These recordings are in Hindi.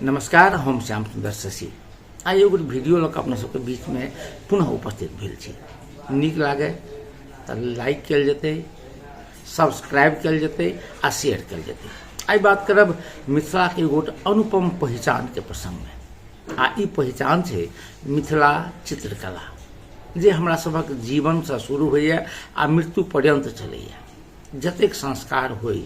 नमस्कार, हम श्याम सुंदर शशि आई एगो वीडियो लग अपना सबके बीच में पुनः उपस्थित भेल छी। नीक लागे तो लाइक कल जते, सब्सक्राइब कल जते आ शेयर कल जते। आई बात करब मिथिला के एगो अनुपम पहचान के प्रसंग में। आ ई पहचान है मिथिला चित्रकला, जे हमरा सबक जीवन से शुरू होइए आ मृत्यु पर्यंत चलैए। जतेक संस्कार होय,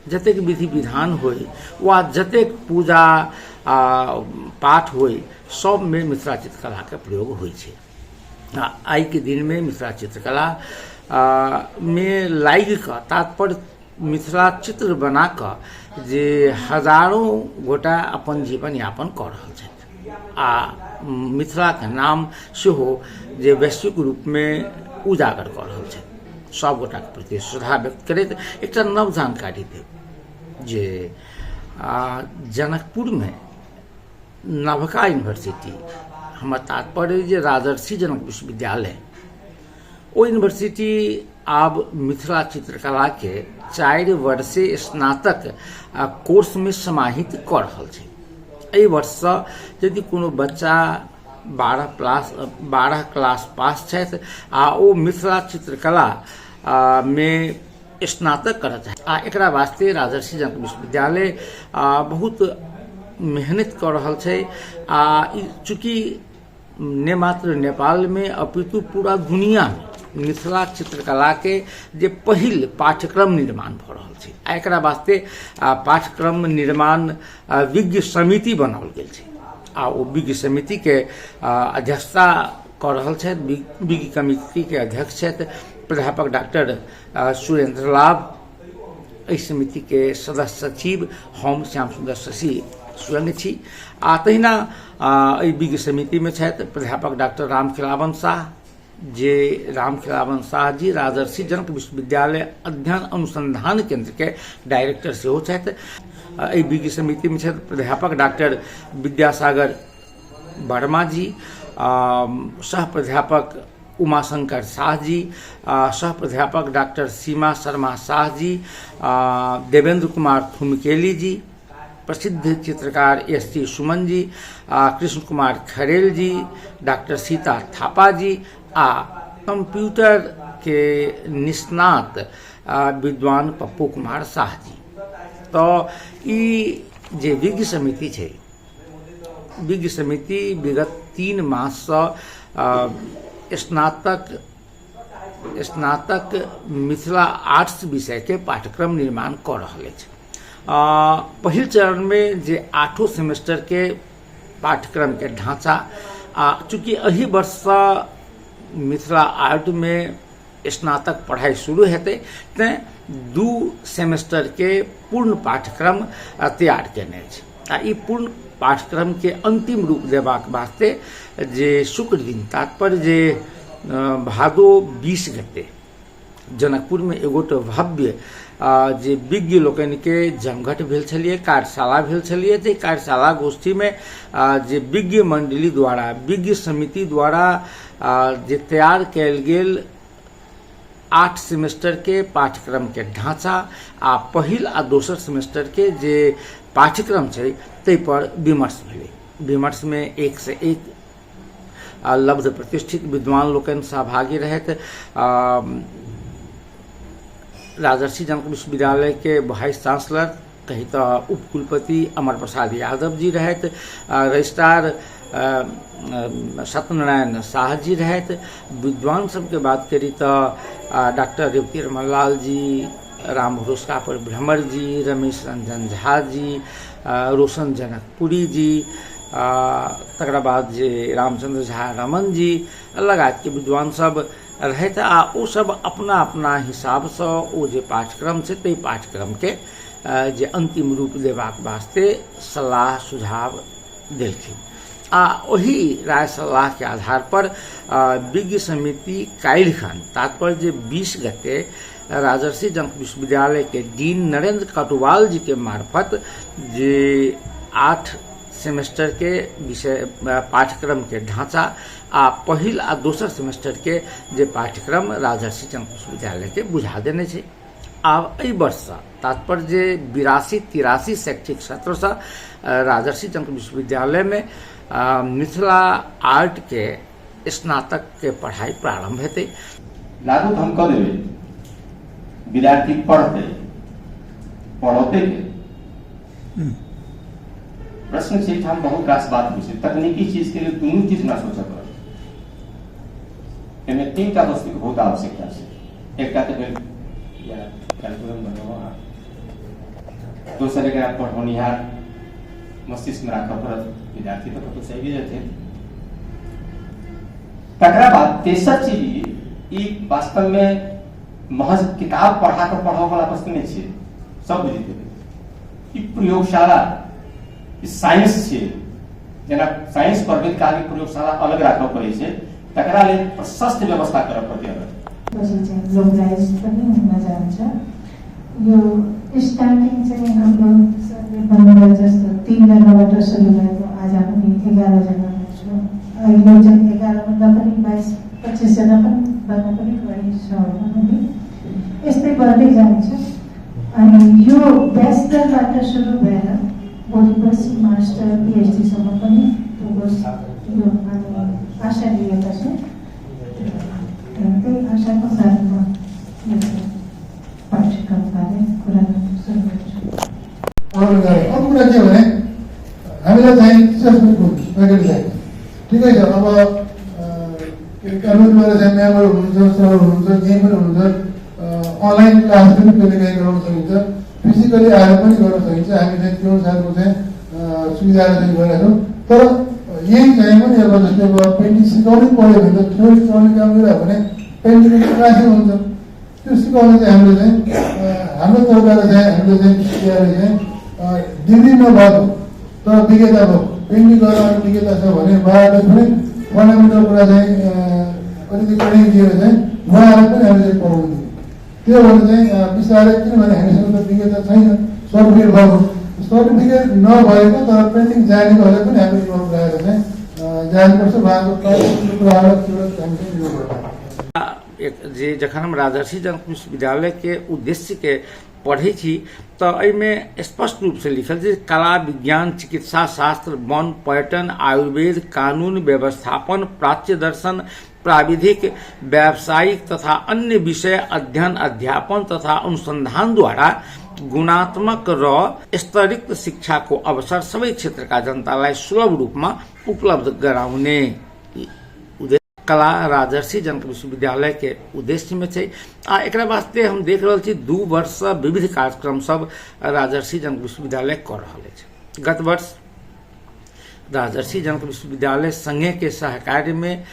जतेक विधि विधान होय, वा जतेक पूजा पाठ होय, सब में मिथिला चित्रकला के प्रयोग होय छै। आई के दिन में मिथिला चित्रकला में लाग कऽ तात्पर्य मिथिला चित्र बना कऽ जे हजारों गोटा अपन जीवन यापन कऽ रहल छथि आ मिथिला के नाम सेहो जे वैश्विक रूप में उजागर कऽ रहल छथि। सब गोटा के प्रति श्रद्धा व्यक्त करैत एक नव जानकारी देव जे जनकपुर में नवका यूनिवर्सिटी, हमर तात्पर्य जे राजर्षि जनक विश्वविद्यालय, ओ यूनिवर्सिटी आब मिथिला चित्रकला के 4 वर्षीय स्नातक कोर्स में समाहित कर रहल छै। एहि वर्ष से यदि कोनो बच्चा 12 क्लास पास छथि आ ओ मिथिला चित्रकला में स्नातक करत है आ एकरा वास्ते राजर्षि जनक विश्वविद्यालय बहुत मेहनत कर रहल छै। चूँकि ने मात्र नेपाल में अपितु पूरा दुनिया में मिथिला चित्रकला के जे पहिल पाठ्यक्रम निर्माण भ रहल छै आ एकरा वास्ते पाठ्यक्रम निर्माण विज्ञ समिति बनाओल गेल छै आ ओ विज्ञ समिति के अध्यक्षता कर रहल छथि। विज्ञ कमिटी के अध्यक्ष छथि प्राध्यापक डॉक्टर सुरेंद्र लाभ। एहि समिति के सदस्य सचिव हम श्याम सुंदर शशि स्वयं छी। तहिना एहि विज्ञ समिति में छथि प्राध्यापक डॉक्टर रामखिलावन शाह, जे रामखिलावन शाह जी राजर्षि जनक विश्वविद्यालय अध्ययन अनुसंधान केंद्र के डायरेक्टर सेहो छथि। एहि विज्ञ समिति में छथि प्राध्यापक डॉक्टर विद्यासागर वर्मा जी, सह प्राध्यापक उमाशंकर शाह जी, सह प्राध्यापक डॉक्टर सीमा शर्मा शाह जी, देवेंद्र कुमार थुमकेली जी, प्रसिद्ध चित्रकार ST सुमन जी, कृष्ण कुमार खरेल जी, डॉक्टर सीता थापा जी आ कंप्यूटर के निष्णात विद्वान पप्पू कुमार शाह जी। तो ई जे विज्ञ समिति छै, विज्ञ समिति विगत 3 मास से स्नातक मिथिला आर्ट्स विषय के पाठ्यक्रम निर्माण कर रहल अछि। पहिल चरण में जे 8 सेमेस्टर के पाठ्यक्रम के ढांचा चूँकि अही वर्ष से मिथिला आर्ट में स्नातक पढ़ाई शुरू हेतै, तें 2 सेमेस्टर के पूर्ण पाठ्यक्रम तैयार केने छै। ई पूर्ण पाठ्यक्रम के अंतिम रूप देबाक वास्ते जे शुक्र दिन तात्पर्य जे भादो 20 गते जनकपुर में एगोट भव्य जे विज्ञ लोकन के जमघट भेल छलिए, कार्यशाला भेल छलिए। जे कार्यशाला गोष्ठी में जे विज्ञ मंडली द्वारा, विज्ञ समिति द्वारा जे तैयार कैल गेल 8 सेमेस्टर के पाठ्यक्रम के ढांचा आ पहिल आ दोसर सेमेस्टर के जे पाठ्यक्रम छै तै पर विमर्श भेलै। विमर्श में 1 से 1 लब्ध प्रतिष्ठित विद्वान लोकन सहभागी रहत। राजर्षि जनक विश्वविद्यालय के वाइस चांसलर कही तो उपकुलपति अमर प्रसाद यादव जी रहत, रजिस्ट्रार सत्यनारायण शाह जी रहत। विद्वान सब के बात करी तो डॉक्टर रेवती रमनलाल जी, राम भरोसा पर भ्रमर जी, रमेश रंजन झा जी, रोशन जनकपुरी जी, तकरा बाद जे रामचंद्र झा रमन जी लगात के विद्वान सब रहते आ ओ सब अपना अपना हिसाब से ओ जे पाठ्यक्रम छै तै पाठ्यक्रम के जे अंतिम रूप देबाक वास्ते सलाह सुझाव देलखिन। ओही राय सलाह के आधार पर विज्ञ समिति काल्हिखन तात्पर्य जे 20 गते राजर्षि जनक विश्वविद्यालय के डीन नरेंद्र कटुवाल जी के मार्फत जे 8 सेमेस्टर के विषय पाठ्यक्रम के ढांचा आ पहिल आ दोसर सेमेस्टर के जे पाठ्यक्रम राजर्षि जनक विश्वविद्यालय के बुझा देने छै। आब एहि वर्ष तात्पर्य 82-83 शैक्षिक सत्र से राजर्षि जनक विश्वविद्यालय में मिथिला आर्ट के स्नातक के पढ़ाई प्रारंभ हेतै। लागू हम कह देबै विद्यार्थी पढ़ते पढ़ौते के प्रश्न से हम बहुत रास बात पूछे तकनीकी चीज के लिए दोनों चीज ना सोचा पड़े। इनमें 3टा वस्तु की बहुत आवश्यकता है। एक का तो कैलकुलम बनाओ, दूसरे का पढ़निहार मस्तिष्क में रखा पड़त विद्यार्थी तो सही भी रहते। तकरा बाद तेसर चीज ई वास्तव में महज किताब पढ़ा कर पढ़ाओ वाला प्रश्न नहीं छे, सब बुझते ई प्रयोगशाला ई साइंस छे। जेना साइंस पढ़बे के आगे प्रयोगशाला अलग राखब पड़े छे, तकरा ले प्रशस्त व्यवस्था करब पड़ते है। लोकलाइज पनि हुन जान्छ। यो स्टार्टिङ चाहिँ हाम्रो 15 जस्तो 3 जनाबाट सुरु भएको, आज हामी 11 जना छौँ। अहिले चाहिँ 11 भन्दा पनि 22-25 जना पनि भन्न पनि गइसक्यौँ हामी। यस्तै बढ्दै जान्छ अनि यो ब्याचलरबाट सुरु भएर भोलि मास्टर PhD सम्म पनि पुगोस् यो हामी आशा लिएका छौँ। त्यही आशाको साथमा पाठ्यक्रमबारे कुरा गर्न सुरु गर्छु। अर्को कुरा के भने हामीलाई चाहिँ टिचर्स ठिकै छ। अब कानुनबाट चाहिँ म्यामर हुनुहुन्छ, सर हुनुहुन्छ, जे पनि हुनुहुन्छ, अनलाइन क्लास पनि कहिले काहीँ गराउन सकिन्छ, फिजिकली आएर पनि गर्न सकिन्छ। हामी चाहिँ त्यो अनुसारको चाहिँ सुविधाहरू चाहिँ गरिरहेका छौँ। तर यही चाहिँ पनि अब जस्तै अब पेन्टिङ सिकाउनै पऱ्यो भने त थ्योरी सिकाउने काम गरिरह्यो भने पेन्टिङ क्लासै हुन्छ। त्यो सिकाउन चाहिँ हामीले चाहिँ हाम्रो तर्फबाट चाहिँ हामीले चाहिँ सिकाएर चाहिँ डिग्री नभएको तर विज्ञता भयो, पेन्टिङ गर्न विज्ञता छ भने उहाँहरूले पनि फन्डामेन्टल कुरा चाहिँ अलिकति ट्रेनिङ दिएर चाहिँ उहाँहरूलाई पनि हामीले चाहिँ पढाउनु दियौँ। त्यो भने चाहिँ बिस्तारै, किनभने हामीसँग त विज्ञता छैन, सर्टिफिकेट भएको सर्टिफिकेट नभएको तर पेन्टिङ जानेकोहरूलाई पनि हामीले इन्भल्भ राखेर चाहिँ जानुपर्छ। उहाँको कुराहरूलाई हामी चाहिँ जे जखन हम राजर्षि जनक विश्वविद्यालय के उद्देश्य के पढ़े छी तो एहिमे स्पष्ट रूप से लिखल जे कला, विज्ञान, चिकित्सा शास्त्र, वन, पर्यटन, आयुर्वेद, कानून, व्यवस्थापन, प्राच्य दर्शन, प्राविधिक, व्यावसायिक तथा अन्य विषय अध्ययन, अध्यापन तथा अनुसंधान द्वारा गुणात्मक र स्तरयुक्त शिक्षा को अवसर सबै क्षेत्रका जनतालाई सुलभ रूपमा उपलब्ध गराउने कला राजर्षि जनक विश्वविद्यालय के उद्देश्य में छै। एकरा वास्ते हम देख रहल छी 2 वर्ष विविध कार्यक्रम सब राजर्षि जनक विश्वविद्यालय कर रहल अछि। गत वर्ष राजर्षि जनक विश्वविद्यालय संघे के सहकार्य में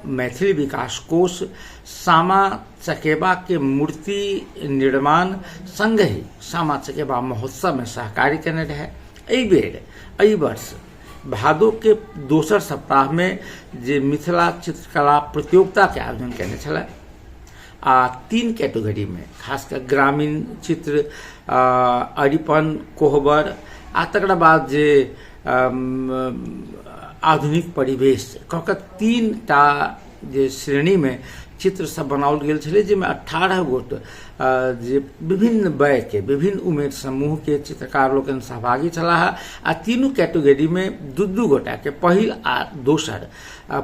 मैथिली विकास कोष, सामा चकेबा के मूर्ति निर्माण संग ही सामा चकेबा महोत्सव में सहकार्य करने रहे। एहि वर्ष भादो के दोसर सप्ताह में जे मिथिला चित्रकला प्रतियोगिता के आयोजन करने छला। 3 कैटेगरी में खासकर ग्रामीण चित्र, अरिपन, कोहबर आ तकरा बाद जे आधुनिक परिवेश कऽ 3टा जे श्रेणी में चित्र सब बनाओल गेल छलै, जिसमें 18 गोट जे विभिन्न वय के विभिन्न उमेर समूह के चित्रकार लोकन सहभागी छलाह। आ 3 कैटेगरी में 2 गोटा के पहिल आ दोसर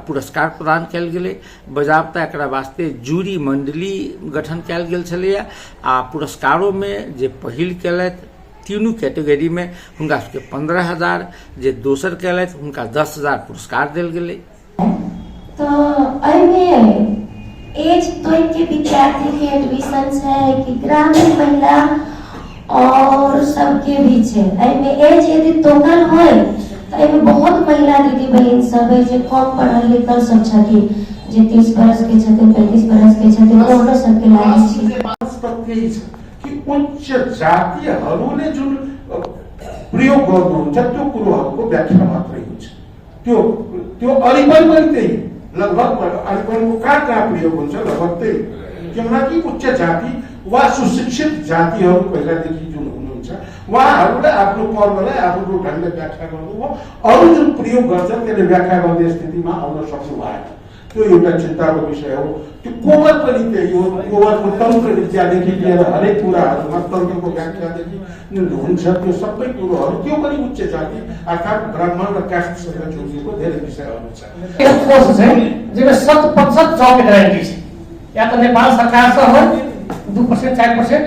पुरस्कार प्रदान कयल गेलै। बजाबता एकरा वास्ते जूरी मंडली गठन कयल गेल छलैया। आ पुरस्कारों में जे पहिल केलथि 3 कैटेगरी में हुनका सबके 15,000, जे दोसर केलथि हुनका 10,000 पुरस्कार देल गेलै। तो एहिमे एज 20 के विद्यार्थी के एडमिशन है कि ग्रामीण महिला और सबके भी है। एहिमे एज यदि टोटल हो तो एहिमे बहुत महिला दीदी बहन सब है जे कम पढ़ल लिखल सब छथिन, जे 30 बरस के छथिन, 35 बरस के छथिन, ओकरो सबके लागि छै कि उच्च जातिहरूले जुन प्रयोग गर्नुहुन्छ त्यो कुरोहरूको व्याख्या मात्रै हुन्छ। त्यो अरिपन पनि त्यही लगभग अरिपनको कहाँ प्रयोग हुन्छ लगभग त्यही। किनकि उच्च जाति वा सुशिक्षित जातिहरू पहिलादेखि जुन हुनुहुन्छ उहाँहरूले आफ्नो पर्वलाई आफ्नो ढङ्गले व्याख्या गर्नुभयो, अरू जुन प्रयोग गर्छन् त्यसले व्याख्या गर्ने स्थितिमा आउन सक्नु भएन। त्यो एउटा चिन्ताको विषय हो। त्यो कोमल पनि त्यही हो, कोमलको तन्त्र विद्यादेखि लिएर हरेक कुराहरूमा तन्त्रको व्याख्यादेखि हुन्छ, त्यो सबै कुरोहरू त्यो पनि उच्च जाति अर्थात् ब्राह्मण र कास्टसँग जोडिएको धेरै विषयहरू छ। जिसमें 100% जॉब की गारंटी है, या तो नेपाल सरकार से हो 2% 4%,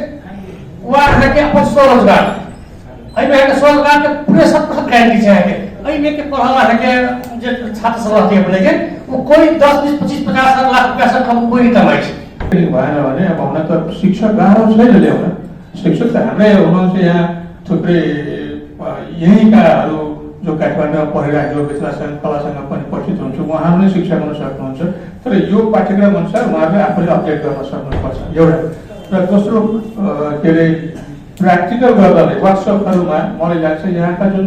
वह है कि अपन स्वरोजगार, अभी स्वरोजगार के पूरे 100% गारंटी है। अभी के पढ़ावा है कि जो छात्र सब रहते हैं अपने के, वो कोई 10, 20, 25, 50 लाख रुपया से कम कोई नहीं कमाई है। भएन भने अब हुन त शिक्षक गाह्रो छैन ल्याउन। शिक्षक त हाम्रै हुनुहुन्छ यहाँ थुप्रै यहीँकाहरू जो काठमाडौँमा पढिरहेको मिथिलासँग कलासँग पनि परिचित हुन्छ, उहाँहरू नै शिक्षा गर्न सक्नुहुन्छ। तर यो पाठ्यक्रम अनुसार उहाँहरूले आफूले अपडेट गर्न सक्नुपर्छ एउटा। र दोस्रो के अरे प्र्याक्टिकल गर्नाले वर्कसपहरूमा मलाई लाग्छ यहाँका जुन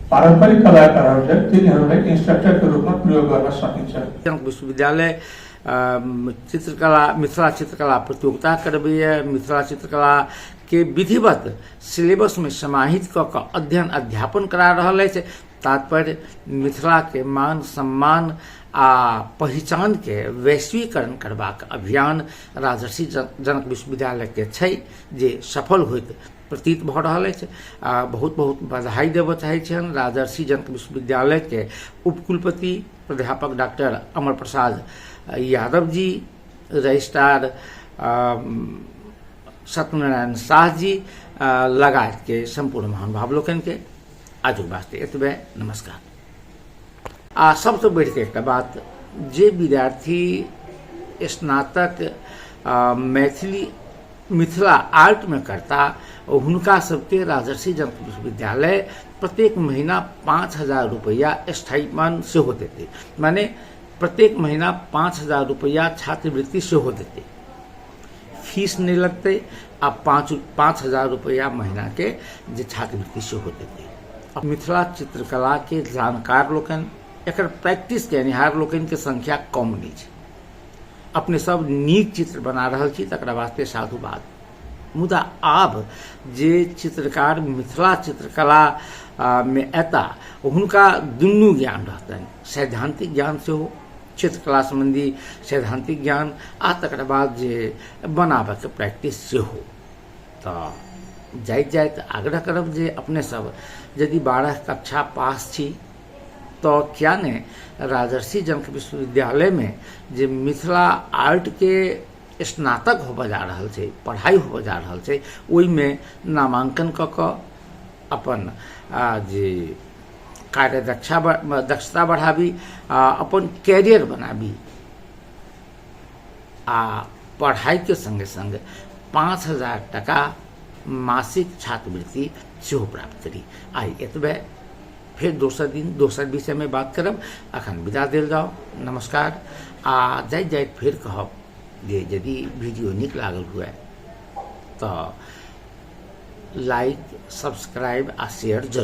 पारम्परिक कलाकारहरू छन् तिनीहरूलाई इन्स्ट्रक्टरको रूपमा प्रयोग गर्न सकिन्छ। जनक विश्वविद्यालय चित्रकला मिथिला चित्रकला प्रतियोगिता करबैया। मिथिला चित्रकला के विधिवत सिलेबस में समाहित क अध्ययन अध्यापन करा रहल है। तात्पर्य मिथिला के मान सम्मान आ पहचान के वैश्वीकरण करबाक अभियान राजर्षि जनक विश्वविद्यालय के छै जे सफल होइत प्रतीत भ रहल अछि। बहुत बहुत बधाई देव चाहे छन राजर्षि जनक विश्वविद्यालय के उपकुलपति प्राध्यापक डॉक्टर अमर प्रसाद यादव जी, रजिस्ट्रार सत्यनारायण शाह जी लगायत के संपूर्ण महानुभाव लोकन के आज वास्ते एतबे नमस्कार। सबसे बढ़ के एक बात, जे विद्यार्थी स्नातक मैथिली मिथिला आर्ट में करता हुनका सबके राजर्षि जनक विश्वविद्यालय प्रत्येक महीना 5,000 रुपया स्थायीमान से हो देते, माने प्रत्येक महीना 5,000 रुपया छात्रवृत्ति से हो देते, फीस नहीं लगते। अब 5,000 रुपया महीना के जे छात्रवृत्ति से हो देते। मिथिला चित्रकला के जानकार लोकन एकर प्रैक्टिस के निहार लोकन के संख्या कम नहीं है। अपने सब नीक चित्र बना रहल छी तकरा वास्ते साधुवाद। मुदा आब जे चित्रकार मिथिला चित्रकला में एता हुनका दुनू ज्ञान रहतन, सैद्धांतिक ज्ञान से हो, चित्रकला संबंधी सैद्धांतिक ज्ञान आ तकर बाद जे बनाबे के प्रैक्टिस से हो। तो जाइत आग्रह करब जे अपने सब यदि 12 कक्षा पास छी तो क्या ने राजर्षि जनक विश्वविद्यालय में जे मिथिला आर्ट के स्नातक होबे जा रहल छै, पढ़ाई होबे जा रहल छै, ओई में नामांकन क अपन जे कार्य दक्षता बढ़ाबी, अपन कैरियर बनाबी आ पढ़ाई के संगे संग 5,000 टका मासिक छात्रवृत्ति सेहो प्राप्त करी। आई एतबे, फिर दोसर दिन दोसर विषय में बात करब। अखन विदा देल जाओ, नमस्कार। जाइत फिर कहब जे यदि वीडियो निक लागल हुए तो लाइक, सब्सक्राइब आ शेयर जरूर